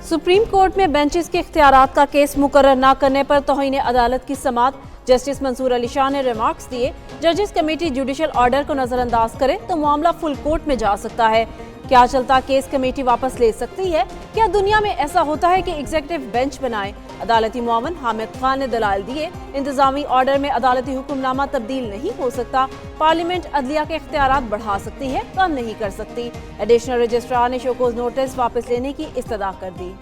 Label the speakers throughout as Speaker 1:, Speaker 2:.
Speaker 1: Supreme court में benches के इख्तियारात का केस मुकर्रर न करने पर तौहीन अदालत की समाअत। जस्टिस मंसूर अली शाह ने रिमार्क्स दिए, जजेस कमेटी जुडिशल ऑर्डर को नजरअंदाज करे तो मामला फुल कोर्ट में जा सकता है। क्या चलता केस कमेटी वापस ले सकती है? क्या दुनिया में ऐसा होता है कि एग्जीक्यूटिव बेंच बनाए? अदालती मुआवन हामिद खान ने दलाइल दिए, इंतजामी ऑर्डर में अदालती हुक्मनामा तब्दील नहीं हो सकता। पार्लियामेंट अदलिया के इख्तियारात बढ़ा सकती है, कम नहीं कर सकती। एडिशनल रजिस्ट्रार ने शोकोज नोटिस वापस लेने की इस्तदा कर दी।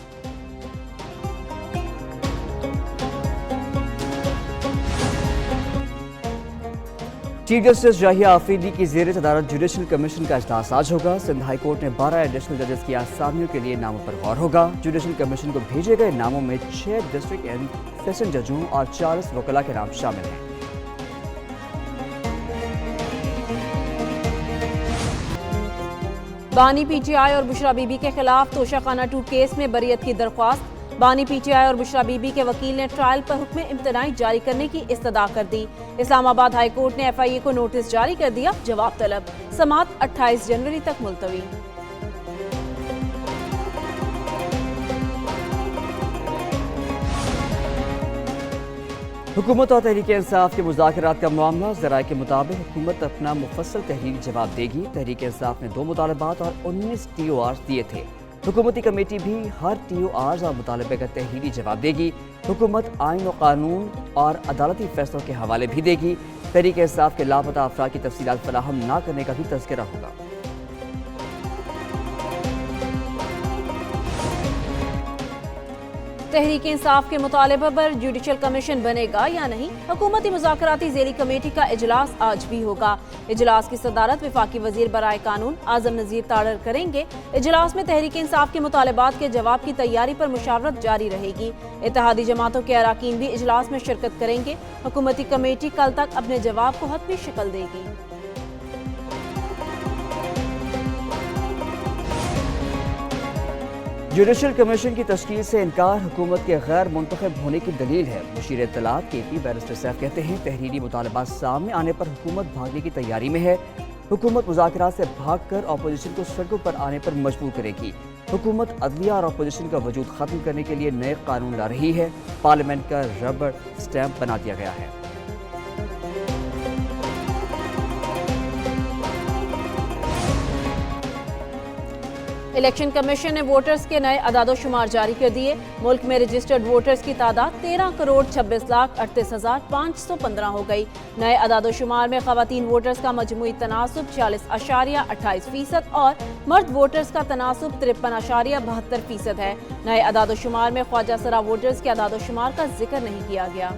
Speaker 2: चीफ जस्टिस जाहिया आफरीदी की ज़ेर सदारत जुडिशल कमीशन का इजलास आज होगा। सिंध हाई कोर्ट ने 12 एडिशनल जजेस की आसामियों के लिए नामों पर गौर होगा। जुडिशल कमीशन को भेजे गए नामों में 6 डिस्ट्रिक्ट एंड सेशन जजों और 40 वकला के नाम शामिल हैं।
Speaker 1: बानी पीटीआई और बुशरा बीबी के खिलाफ तोशाखाना 2 केस में बरीयत की दरख्वास्त। बानी पीटीआई और बुशरा बीबी के वकील ने ट्रायल पर हुक्म इम्तनाई जारी करने की इस्तदा कर दी। इस्लामाबाद हाई कोर्ट ने FIA को नोटिस जारी कर दिया, जवाब तलब। समाअत 28 जनवरी तक मुलतवी।
Speaker 2: हुकूमत और तहरीक इंसाफ के मुज़ाकरात का मामला। ज़राए के मुताबिक हुकूमत अपना मुफस्सल तहरीरी जवाब देगी। तहरीक इंसाफ ने 2 मुतालबात और 19 TORs दिए थे। हुकूमती कमेटी भी हर TORs और मुतालबे का तहरीरी जवाब देगी। हुकूमत आइन और कानून और अदालती फैसलों के हवाले भी देगी। तहरीक इंसाफ के लापता अफराद की तफसीलात फराहम न करने का भी तज़किरा होगा।
Speaker 1: तहरीक इंसाफ के मुतालबे पर जुडिशल कमीशन बनेगा या नहीं? हुकूमती मुज़ाकराती ज़ेली कमेटी का इजलास आज भी होगा। इजलास की सदारत वफाकी वजीर बराए कानून आजम नज़ीर ताड़र करेंगे। इजलास में तहरीक इंसाफ के मुतालबात के जवाब की तैयारी पर मुशावरत जारी रहेगी। इत्तेहादी जमातों के अरकान भी इजलास में शिरकत करेंगे। हुकूमती कमेटी कल तक अपने जवाब को हतमी शक्ल देगी।
Speaker 2: जुडिशल कमीशन की तश्कील से इनकार हुकूमत के गैर मुंतखब होने की दलील है। मुशीर इत्तलात KP बैरिस्टर सैफ कहते हैं, तहरीरी मुतालबात सामने आने पर हुकूमत भागने की तैयारी में है। हुकूमत मुज़ाकरात से भाग कर अपोजिशन को सड़कों पर आने पर मजबूर करेगी। हुकूमत अदलिया और अपोजिशन का वजूद खत्म करने के लिए नए कानून ला रही है। पार्लियामेंट का रबर स्टैंप बना दिया गया है।
Speaker 1: इलेक्शन कमीशन ने वोटर्स के नए अदादोशुमार जारी कर दिए। मुल्क में रजिस्टर्ड वोटर्स की तादाद 13,26,38,515 हो गई। नए अदादोशुमार में खवातीन वोटर्स का मजमूई तनासुब 46.28% और मर्द वोटर्स का तनासुब 53.72% है। नए अदादोशुमार में ख्वाजा सरा वोटर्स के अदादोशुमार का जिक्र नहीं किया गया।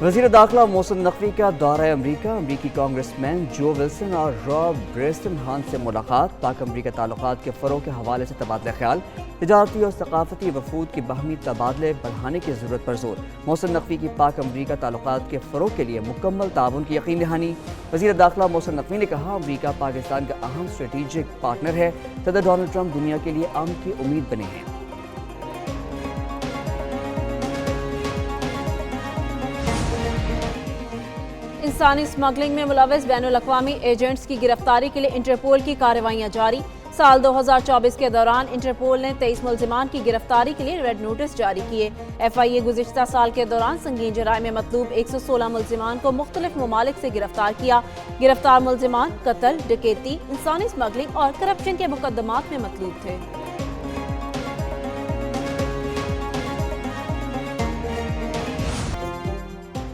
Speaker 2: वज़ीर दाखिला मोहसिन नकवी का दौरा अमरीका। अमरीकी कांग्रेसमैन जो विल्सन और रॉब ब्रेस्टनहान से मुलाकात। पाक अमरीका ताल्लुकात के फ़रोग़ के हवाले से तबादला ख्याल। तिजारती और सकाफती वफूद के बाहमी तबादले बढ़ाने की ज़रूरत पर जोर। मोहसिन नकवी की पाक अमरीका ताल्लुकात के फ़रोग़ के लिए मुकम्मल ताउन की यकीन दहानी। वज़ीर दाखिला मोहसिन नकवी ने कहा, अमरीका पाकिस्तान का अहम स्ट्रेटेजिक पार्टनर है। सदर डोनाल्ड ट्रंप दुनिया के लिए अमन की उम्मीद बने हैं।
Speaker 1: इंसानी स्मगलिंग में मुलव्वस बैनुल अक़वामी एजेंट्स की गिरफ्तारी के लिए इंटरपोल की कार्रवाइयाँ जारी। साल 2024 के दौरान इंटरपोल ने 23 मुल्जिमान की गिरफ्तारी के लिए रेड नोटिस जारी किए। FIA गुज़िश्ता साल के दौरान संगीन जराइम में मतलूब 116 मुल्जिमान को मुख्तलिफ ममालिक से गिरफ्तार किया। गिरफ्तार मुल्जिमान कत्ल, डकैती, इंसानी स्मगलिंग और करप्शन के मुकदमात में मतलूब थे।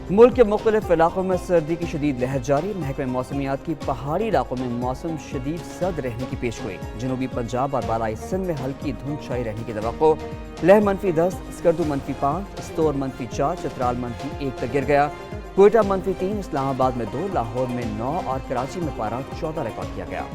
Speaker 2: मुल्क के मुख्तलिफ इलाकों में सर्दी की शदीद लहर जारी। महकमे मौसमियात की पहाड़ी इलाकों में मौसम शदीद सर्द रहने की पेशगोई। जनूबी पंजाब और बालाई सिंध में हल्की धुंध छाई रहने की तवक्को। लह -10, स्कर्दू -5, स्तोर -4, चित्राल -1 तक गिर गया। कोयटा -3, इस्लामाबाद में 2, लाहौर में 9 और कराची में पारा 14 रिकॉर्ड किया गया।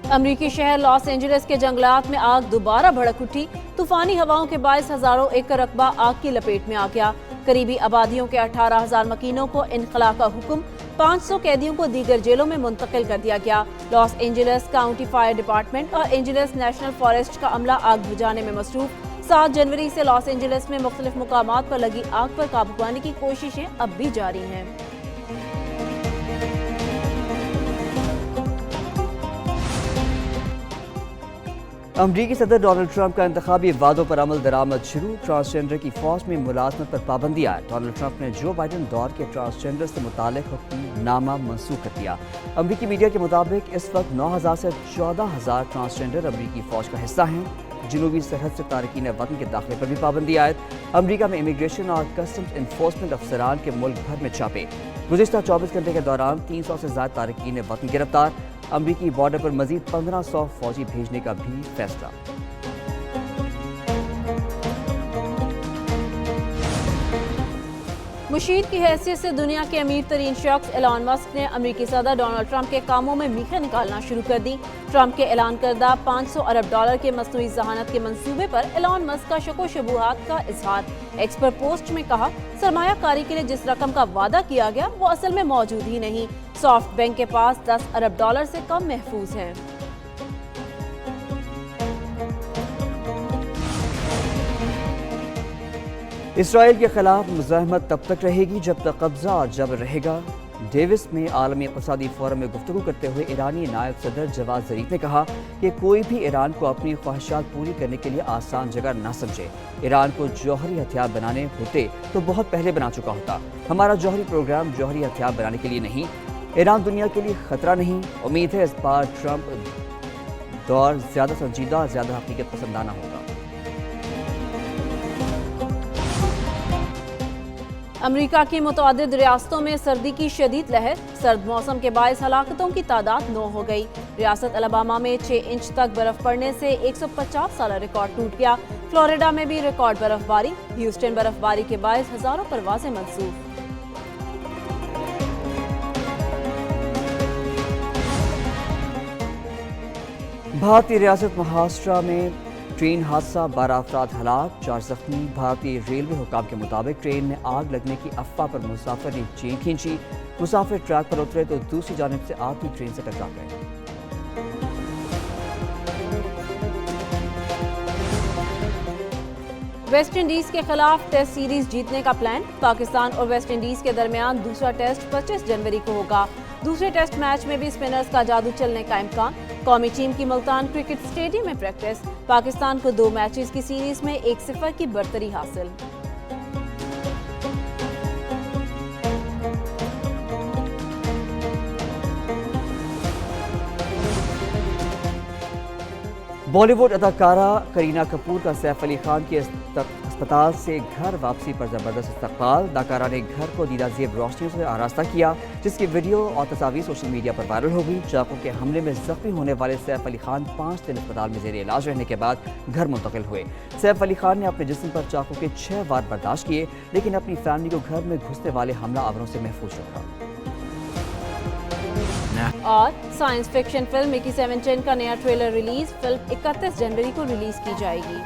Speaker 1: अमरीकी शहर लॉस एंजलिस के जंगलात में आग दोबारा भड़क उठी। तूफानी हवाओं के बायस हजारों एकड़ रकबा आग की लपेट में आ गया। करीबी आबादियों के 18,000 मकीनों को इनखला का हुक्म। 500 कैदियों को दीगर जेलों में मुंतकिल कर दिया गया। Los Angeles county fire department और एंजलिस नेशनल फॉरेस्ट का अमला आग बुझाने में मसरूफ। 7 जनवरी से लॉस एंजलिस में मुख्तलिफ मुकामात पर लगी आग पर काबू पाने की कोशिशें अब भी जारी हैं।
Speaker 2: अमरीकी सदर डोनाल्ड ट्रंप का इंतखाबी वादों पर अमल दरामद शुरू। ट्रांसजेंडर की फौज में मुलाजमत पर पाबंदी आए। डोनाल्ड ट्रंप ने जो बाइडन दौर के ट्रांसजेंडर से मुतालिक हुक्मनामा मंसूख कर दिया। अमरीकी मीडिया के मुताबिक इस वक्त 9,000 से 14,000 ट्रांसजेंडर अमरीकी फौज का हिस्सा हैं। जनूबी सरहद से तारकीन वतन के दाखिले पर भी पाबंदी आयद। अमरीका में इमिग्रेशन और कस्टम्स इन्फोर्समेंट अफसरान के मुल्क भर में छापे। गुज़िश्ता 24 घंटे के दौरान 300 से ज़्यादा तारकीन वतन गिरफ्तार। अमरीकी बॉर्डर पर मजीद 1500 फौजी भेजने का भी फैसला।
Speaker 1: मुशीर की हैसियत से दुनिया के अमीर तरीन शख्स एलॉन मस्क ने अमरीकी सदर डोनाल्ड ट्रंप के कामों में मीखें निकालना शुरू कर दी। ट्रंप के ऐलान करदा $500 अरब के मसनूई जहानत के मंसूबे पर एलॉन मस्क का शको शुबुहात का इजहार। एक्स पर पोस्ट में कहा, सरमायाकारी के लिए जिस रकम का वादा किया गया वो असल में मौजूद ही नहीं। सॉफ्ट बैंक के पास $10 अरब से कम महफूज है।
Speaker 2: इसराइल के खिलाफ मुज़ाहमत तब तक रहेगी जब तक कब्जा और जबर रहेगा। डेविस में आलमी इक़्तिसादी फोरम में गुफ्तगू करते हुए ईरानी नायब सदर जवाद ज़रीफ ने कहा कि कोई भी ईरान को अपनी ख्वाहिशात पूरी करने के लिए आसान जगह न समझे। ईरान को जौहरी हथियार बनाने होते तो बहुत पहले बना चुका होता। हमारा जौहरी प्रोग्राम जौहरी हथियार बनाने के लिए नहीं। ईरान दुनिया के लिए खतरा नहीं। उम्मीद है इस बार ट्रंप दौर ज़्यादा संजीदा और ज़्यादा हकीकत पसंदाना होगा।
Speaker 1: अमरीका की मुतअद्दिद रियासतों में सर्दी की शदीद लहर। सर्द मौसम के बायस हलाकतों की तादाद 9 हो गई। रियासत अलबामा में 6 इंच तक बर्फ पड़ने से 150 साल रिकॉर्ड टूट गया। फ्लोरिडा में भी रिकॉर्ड बर्फबारी। ह्यूस्टन बर्फबारी के बायस हजारों परवाजें मंसूख।
Speaker 2: भारतीय रियासत महाराष्ट्र में ट्रेन हादसा, 12 अफराद हलाक, 4 जख्मी। भारतीय रेलवे हुकाम के मुताबिक ट्रेन में आग लगने की अफवाह पर मुसाफिर ने चेन खींची। मुसाफिर ट्रैक पर उतरे तो दूसरी जानिब से आती ट्रेन से टकरा गए।
Speaker 1: वेस्ट इंडीज के खिलाफ टेस्ट सीरीज जीतने का प्लान। पाकिस्तान और वेस्ट इंडीज के दरमियान दूसरा टेस्ट 25 जनवरी को होगा। दूसरे टेस्ट मैच में भी स्पिनर्स का जादू चलने का इम्कान। कौमी टीम की मुल्तान क्रिकेट स्टेडियम में प्रैक्टिस। पाकिस्तान को 2 मैचेस की सीरीज में 1-0 की बढ़तरी हासिल।
Speaker 2: बॉलीवुड अदाकारा करीना कपूर का सैफ अली खान के अस्पताल से घर वापसी पर जबरदस्त इस्तकबाल। अदाकारा ने घर को दीदार रोशनियों से आरास्ता किया, जिसकी वीडियो और तस्वीर सोशल मीडिया पर वायरल हो गई। चाकू के हमले में जख्मी होने वाले सैफ अली खान 5 दिन अस्पताल में जेर इलाज रहने के बाद घर मुंतकिल हुए। सैफ अली खान ने अपने जिस्म पर चाकू के 6 वार बर्दाश्त किए, लेकिन अपनी फैमिली को घर में घुसने वाले हमलावरों से महफूज रखा।
Speaker 1: और साइंस फिक्शन फिल्म मिकी 17 का नया ट्रेलर रिलीज। फिल्म 31 जनवरी को रिलीज की जाएगी।